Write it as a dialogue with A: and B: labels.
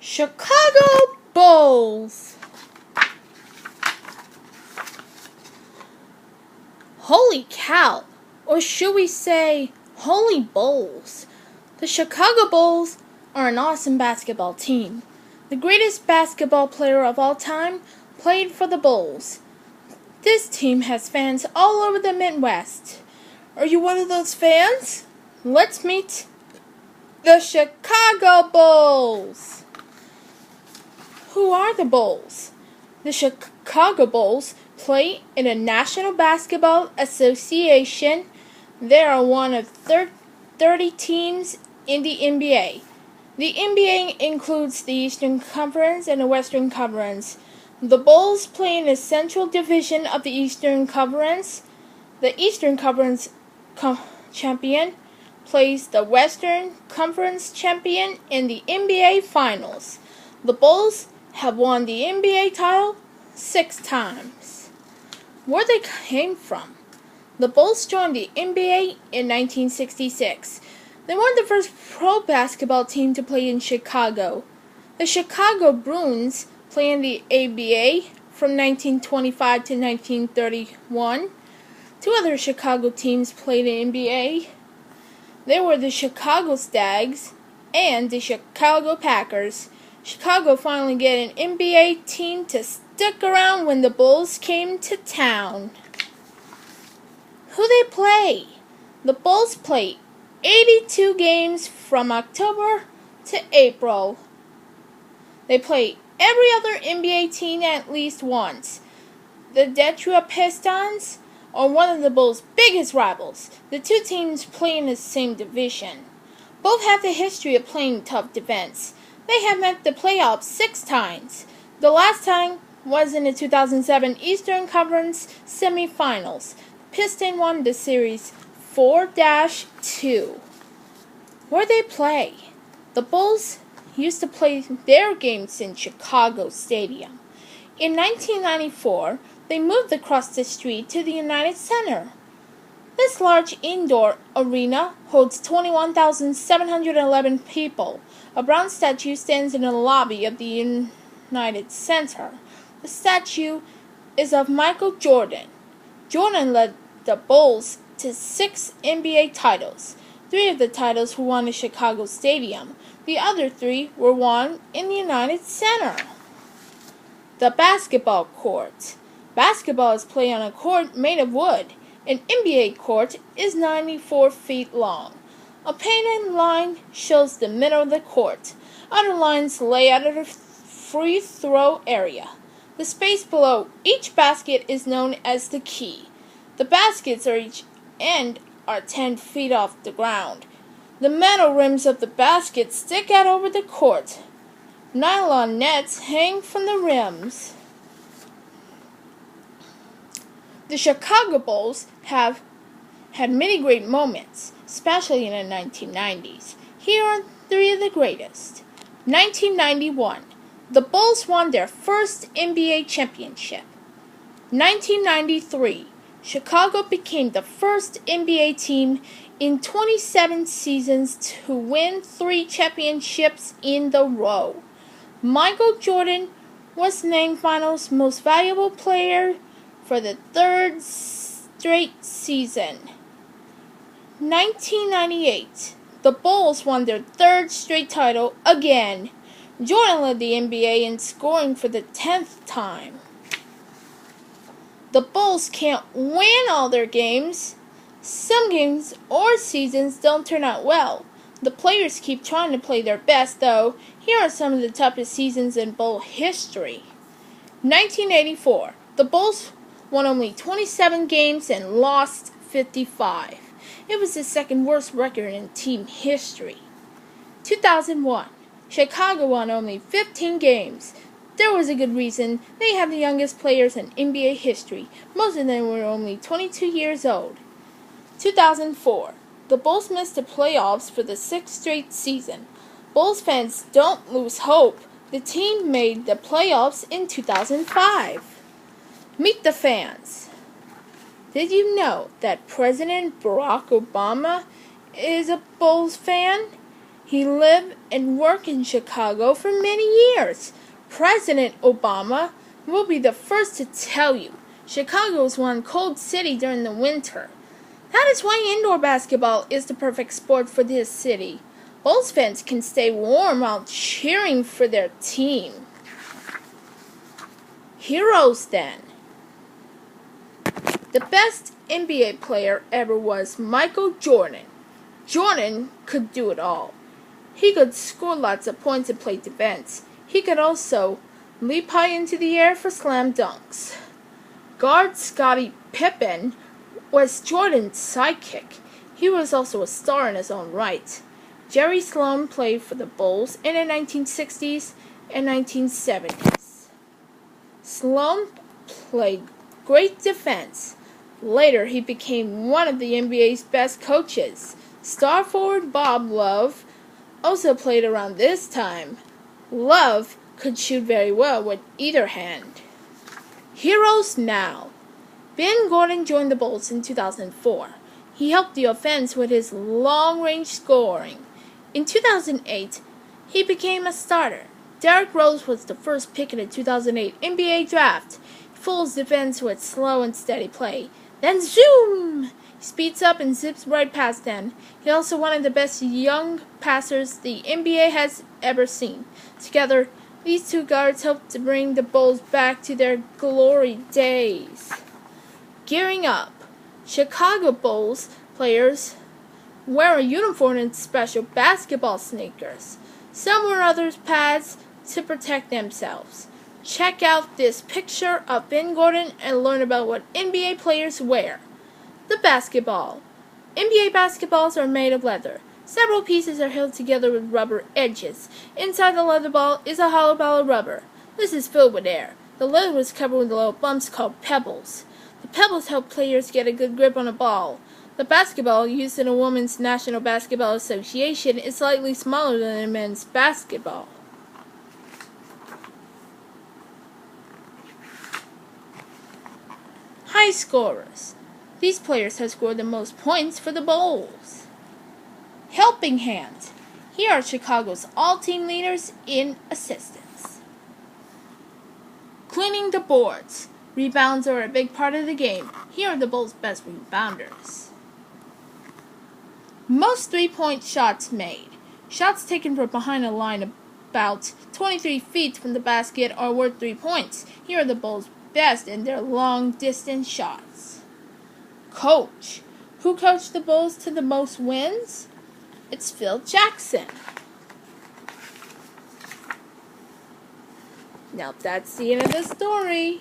A: Chicago Bulls. Holy cow, or should we say, holy Bulls. The Chicago Bulls are an awesome basketball team. The greatest basketball player of all time played for the Bulls. This team has fans all over the Midwest. Are you one of those fans? Let's meet the Chicago Bulls. Who are the Bulls? The Chicago Bulls play in the National Basketball Association. They are one of 30 teams in the NBA. The NBA includes the Eastern Conference and the Western Conference. The Bulls play in the Central Division of the Eastern Conference. The Eastern Conference champion plays the Western Conference champion in the NBA Finals. The Bulls have won the NBA title 6 times. Where they came from? The Bulls joined the NBA in 1966. They were the first pro basketball team to play in Chicago. The Chicago Bruins play in the ABA from 1925 to 1931. Two other Chicago teams played in the NBA. They were the Chicago Stags and the Chicago Packers. Chicago finally got an NBA team to stick around when the Bulls came to town. Who they play? The Bulls play 82 games from October to April. They play every other NBA team at least once. The Detroit Pistons are one of the Bulls' biggest rivals. The two teams play in the same division. Both have the history of playing tough defense. They have met the playoffs 6 times. The last time was in the 2007 Eastern Conference semifinals. The Pistons won the series 4-2. Where they play? The Bulls used to play their games in Chicago Stadium. In 1994, they moved across the street to the United Center. This large indoor arena holds 21,711 people. A bronze statue stands in the lobby of the United Center. The statue is of Michael Jordan. Jordan led the Bulls to 6 NBA titles. 3 of the titles were won in Chicago Stadium. The other 3 were won in the United Center. The basketball court. Basketball is played on a court made of wood. An NBA court is 94 feet long. A painted line shows the middle of the court. Other lines lay out of the free throw area. The space below each basket is known as the key. The baskets at each end are 10 feet off the ground. The metal rims of the baskets stick out over the court. Nylon nets hang from the rims. The Chicago Bulls have had many great moments, especially in the 1990s. Here are 3 of the greatest. 1991, the Bulls won their first NBA championship. 1993, Chicago became the first NBA team in 27 seasons to win 3 championships in a row. Michael Jordan was named Finals Most Valuable Player for the 3rd straight season. 1998, the Bulls won their 3rd straight title again. Jordan led the NBA in scoring for the 10th time. The Bulls can't win all their games. Some games or seasons don't turn out well. The players keep trying to play their best, though. Here are some of the toughest seasons in Bull history. 1984, the Bulls won only 27 games and lost 55. It was the 2nd worst record in team history. 2001, Chicago won only 15 games. There was a good reason. They have the youngest players in NBA history. Most of them were only 22 years old. 2004, the Bulls missed the playoffs for the 6th straight season. Bulls fans don't lose hope. The team made the playoffs in 2005. Meet the fans. Did you know that President Barack Obama is a Bulls fan? He lived and worked in Chicago for many years. President Obama will be the first to tell you Chicago is one cold city during the winter. That is why indoor basketball is the perfect sport for this city. Bulls fans can stay warm while cheering for their team. Heroes then. The best NBA player ever was Michael Jordan. Jordan could do it all. He could score lots of points and play defense. He could also leap high into the air for slam dunks. Guard Scottie Pippen was Jordan's sidekick. He was also a star in his own right. Jerry Sloan played for the Bulls in the 1960s and 1970s. Sloan played great defense. Later, he became one of the NBA's best coaches. Star forward Bob Love also played around this time. Love could shoot very well with either hand. Heroes now. Ben Gordon joined the Bulls in 2004. He helped the offense with his long-range scoring. In 2008, he became a starter. Derrick Rose was the first pick in the 2008 NBA draft. He fools defense with slow and steady play. Then zoom! He speeds up and zips right past them. He's also one of the best young passers the NBA has ever seen. Together, these two guards helped to bring the Bulls back to their glory days. Gearing up. Chicago Bulls players wear a uniform and special basketball sneakers. Some wear others pads to protect themselves. Check out this picture of Ben Gordon and learn about what NBA players wear. The basketball. NBA basketballs are made of leather. Several pieces are held together with rubber edges. Inside the leather ball is a hollow ball of rubber. This is filled with air. The lid was covered with little bumps called pebbles. The pebbles help players get a good grip on a ball. The basketball used in the Women's National Basketball Association is slightly smaller than the men's basketball. High scorers. These players have scored the most points for the Bulls. Helping hand. Here are Chicago's all-team leaders in assistance. Cleaning the boards. Rebounds are a big part of the game. Here are the Bulls' best rebounders. Most three-point shots made. Shots taken from behind a line about 23 feet from the basket are worth 3 points. Here are the Bulls' best in their long-distance shots. Coach. Who coached the Bulls to the most wins? It's Phil Jackson. Now that's the end of the story.